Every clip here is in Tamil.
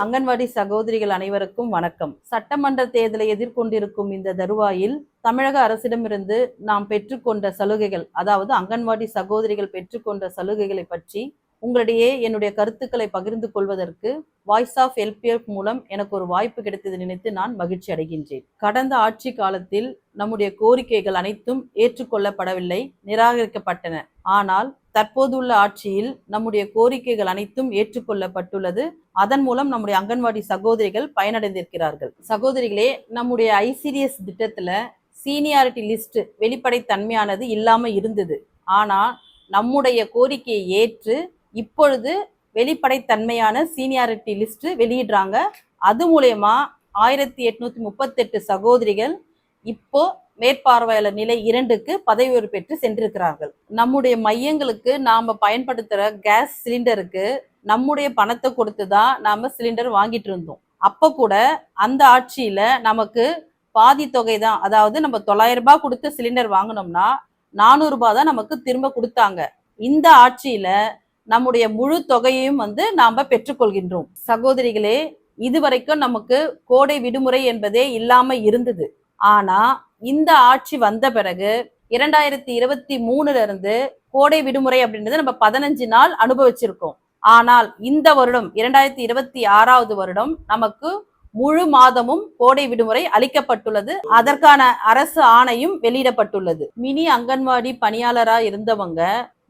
அங்கன்வாடி சகோதரிகள் அனைவருக்கும் வணக்கம். சட்டமன்ற தேர்தலை எதிர்கொண்டிருக்கும் இந்த தருவாயில் தமிழக அரசிடமிருந்து நாம் பெற்றுக்கொண்ட சலுகைகள், அதாவது அங்கன்வாடி சகோதரிகள் பெற்றுக்கொண்ட சலுகைகளை பற்றி உங்களிடையே என்னுடைய கருத்துக்களை பகிர்ந்து கொள்வதற்கு வாய்ஸ் ஆஃப் எல்பிஎஃப் மூலம் எனக்கு ஒரு வாய்ப்பு கிடைத்தது நினைத்து நான் மகிழ்ச்சி அடைகின்றேன். கடந்த ஆட்சி காலத்தில் நம்முடைய கோரிக்கைகள் அனைத்தும் ஏற்றுக்கொள்ளப்படவில்லை, நிராகரிக்கப்பட்டன. ஆனால் தற்போதுள்ள ஆட்சியில் நம்முடைய கோரிக்கைகள் அனைத்தும் ஏற்றுக்கொள்ளப்பட்டுள்ளது. அதன் மூலம் நம்முடைய அங்கன்வாடி சகோதரிகள் பயனடைந்திருக்கிறார்கள். சகோதரிகளே, நம்முடைய ஐசிடிஎஸ் திட்டத்துல சீனியாரிட்டி லிஸ்ட் வெளிப்படைத்தன்மையானது இல்லாம இருந்தது. ஆனா நம்முடைய கோரிக்கையை ஏற்று இப்பொழுது வெளிப்படைத்தன்மையான சீனியாரிட்டி லிஸ்ட் வெளியிடுறாங்க. அது மூலமா 1838 சகோதரிகள் இப்போ மேற்பார்வையாளர் நிலை 2க்கு பதவி உயர்வு பெற்று சென்றிருக்கிறார்கள். நம்முடைய மையங்களுக்கு நாம பயன்படுத்துற கேஸ் சிலிண்டருக்கு நம்முடைய பணத்தை கொடுத்துதான் நாம சிலிண்டர் வாங்கிட்டு இருந்தோம். அப்ப கூட அந்த ஆட்சியில நமக்கு பாதி தொகை தான், அதாவது நம்ம 900 ரூபாய் கொடுத்து சிலிண்டர் வாங்கினோம்னா 400 ரூபாய் தான் நமக்கு திரும்ப கொடுத்தாங்க. இந்த ஆட்சியில நம்முடைய முழு தொகையையும் நாம பெற்றுக்கொள்கின்றோம். சகோதரிகளே, இதுவரைக்கும் நமக்கு கோடை விடுமுறை என்பதே இல்லாம இருந்தது. ஆனா இந்த ஆட்சி வந்த பிறகு 2023 இருந்து கோடை விடுமுறை அப்படின்றது நம்ம 15 நாள் அனுபவிச்சிருக்கோம். ஆனால் இந்த வருடம் 2026வது வருடம் நமக்கு முழு மாதமும் கோடை விடுமுறை அளிக்கப்பட்டுள்ளது. அதற்கான அரசு ஆணையும் வெளியிடப்பட்டுள்ளது. மினி அங்கன்வாடி பணியாளரா இருந்தவங்க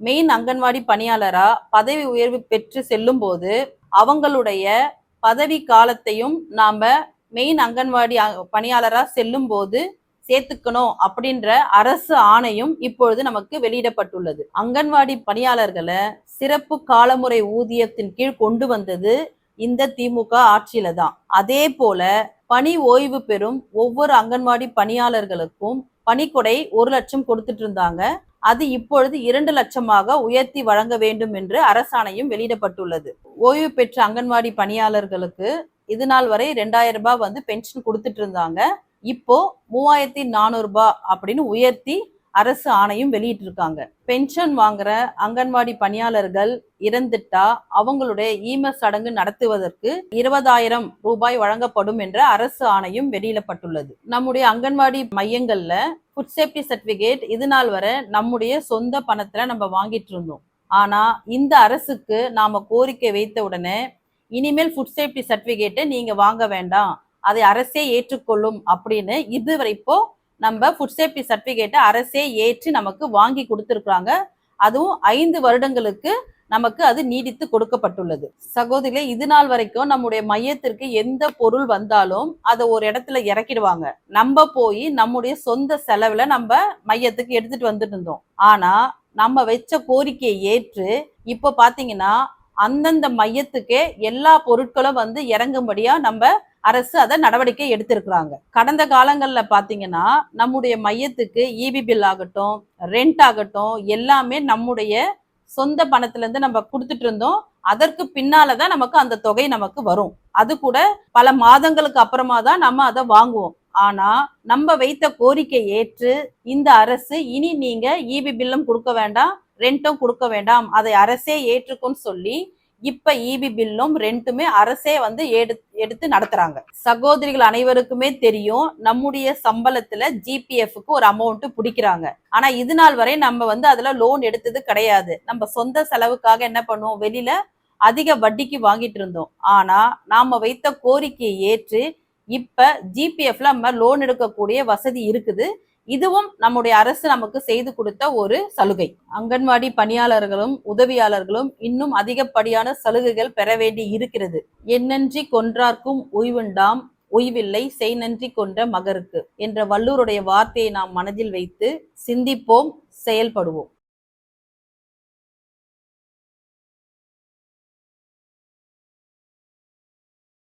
மெயின் அங்கன்வாடி பணியாளரா பதவி உயர்வு பெற்று செல்லும் போது அவங்களுடைய பதவி காலத்தையும் நாம மெயின் அங்கன்வாடி பணியாளரா செல்லும் போது சேர்த்துக்கணும் அப்படின்ற அரசு ஆணையும் இப்பொழுது நமக்கு வெளியிடப்பட்டுள்ளது. அங்கன்வாடி பணியாளர்களை சிறப்பு காலமுறை ஊதியத்தின் கீழ் கொண்டு வந்தது இந்த திமுக ஆட்சியில தான். அதே போல பணி ஓய்வு பெறும் ஒவ்வொரு அங்கன்வாடி பணியாளர்களுக்கும் பணிக்கொடை 1 லட்சம் கொடுத்துட்டு இருந்தாங்க. அது இப்பொழுது 2 லட்சமாக உயர்த்தி வழங்க வேண்டும் என்று அரசாணையும் வெளியிடப்பட்டுள்ளது. ஓய்வு பெற்ற அங்கன்வாடி பணியாளர்களுக்கு இது நாள் வரை 2000 ரூபாய் பென்ஷன் கொடுத்துட்டு இருந்தாங்க. இப்போ 3400 ரூபாய் அப்படின்னு உயர்த்தி அரசு ஆணையும் வெளியிட்டு இருக்காங்க. பென்ஷன் வாங்குற அங்கன்வாடி பணியாளர்கள் இறந்துட்டா அவங்களுடைய ஈம சடங்கு நடத்துவதற்கு 20,000 ரூபாய் வழங்கப்படும் என்ற அரசு ஆணையும் வெளியிடப்பட்டுள்ளது. நம்முடைய அங்கன்வாடி மையங்கள்ல ஃபுட் சேஃப்டி சர்டிபிகேட் இது நாள் வரை நம்முடைய சொந்த பணத்துல நம்ம வாங்கிட்டு இருந்தோம். ஆனா இந்த அரசுக்கு நாம கோரிக்கை வைத்த உடனே இனிமேல் ஃபுட் சேஃப்டி சர்டிபிகேட்டை நீங்க வாங்க வேண்டாம், அதை அரசே ஏற்றுக்கொள்ளும் அப்படின்னு இதுவரை இப்போ நம்ம ஃபுட் சேஃப்டி சர்டிபிகேட்டை அரசே ஏற்றி நமக்கு வாங்கி கொடுத்துருக்காங்க. அதுவும் 5 வருடங்களுக்கு நமக்கு அது நீடித்து கொடுக்கப்பட்டுள்ளது. சகோதரிகளே, இது நாள் வரைக்கும் நம்முடைய மையத்திற்கு எந்த பொருள் வந்தாலும் அதை ஒரு இடத்துல இறக்கிடுவாங்க. நம்ம போய் நம்முடைய சொந்த செலவுல நம்ம மையத்துக்கு எடுத்துட்டு வந்துட்டு இருந்தோம். ஆனா நம்ம வச்ச கோரிக்கையை ஏற்று இப்ப பாத்தீங்கன்னா அந்தந்த மையத்துக்கே எல்லா பொருட்களும் இறங்கும்படியா நம்ம அரசு அதை நடவடிக்கை எடுத்திருக்கிறாங்க. கடந்த காலங்கள்ல பாத்தீங்கன்னா நம்முடைய மையத்துக்கு இபி பில் ஆகட்டும், ரெண்ட் ஆகட்டும், எல்லாமே நம்முடைய சொந்த பணத்துல இருந்து நம்ம கொடுத்துட்டு இருந்தோம். அதற்கு பின்னாலதான் நமக்கு அந்த தொகை நமக்கு வரும். அது கூட பல மாதங்களுக்கு அப்புறமா தான் நம்ம அதை வாங்குவோம். ஆனா நம்ம வைத்த கோரிக்கை ஏற்று இந்த அரசு இனி நீங்க இபி பில்லும் கொடுக்க வேண்டாம், ரெண்டும் கொடுக்க வேண்டாம், அதை அரசே ஏற்றுக்கும்னு சொல்லி இப்ப இபி பில்லும் ரெண்டுமே அரசே எடுத்து நடத்துறாங்க. சகோதரிகள் அனைவருக்குமே தெரியும், நம்முடைய சம்பளத்துல ஜிபிஎஃப்க்கு ஒரு அமௌண்ட் பிடிக்கிறாங்க. ஆனா இது நாள் வரை நம்ம அதுல லோன் எடுத்தது கிடையாது. நம்ம சொந்த செலவுக்காக என்ன பண்ணுவோம், வெளியில அதிக வட்டிக்கு வாங்கிட்டு இருந்தோம். ஆனா நாம வைத்த கோரிக்கையை ஏற்று இப்ப ஜிபிஎஃப்ல நம்ம லோன் எடுக்கக்கூடிய வசதி இருக்குது. இதுவும் நம்முடைய அரசு நமக்கு செய்து கொடுத்த ஒரு சலுகை. அங்கன்வாடி பணியாளர்களும் உதவியாளர்களும் இன்னும் அதிகப்படியான சலுகைகள் பெற வேண்டி இருக்கிறது. எண்ணன்றி கொன்றார்க்கும் உய்வுண்டாம், உய்வில்லை செய் நன்றி கொன்ற மகருக்கு என்ற வள்ளுவருடைய வார்த்தையை நாம் மனதில் வைத்து சிந்திப்போம், செயல்படுவோம்.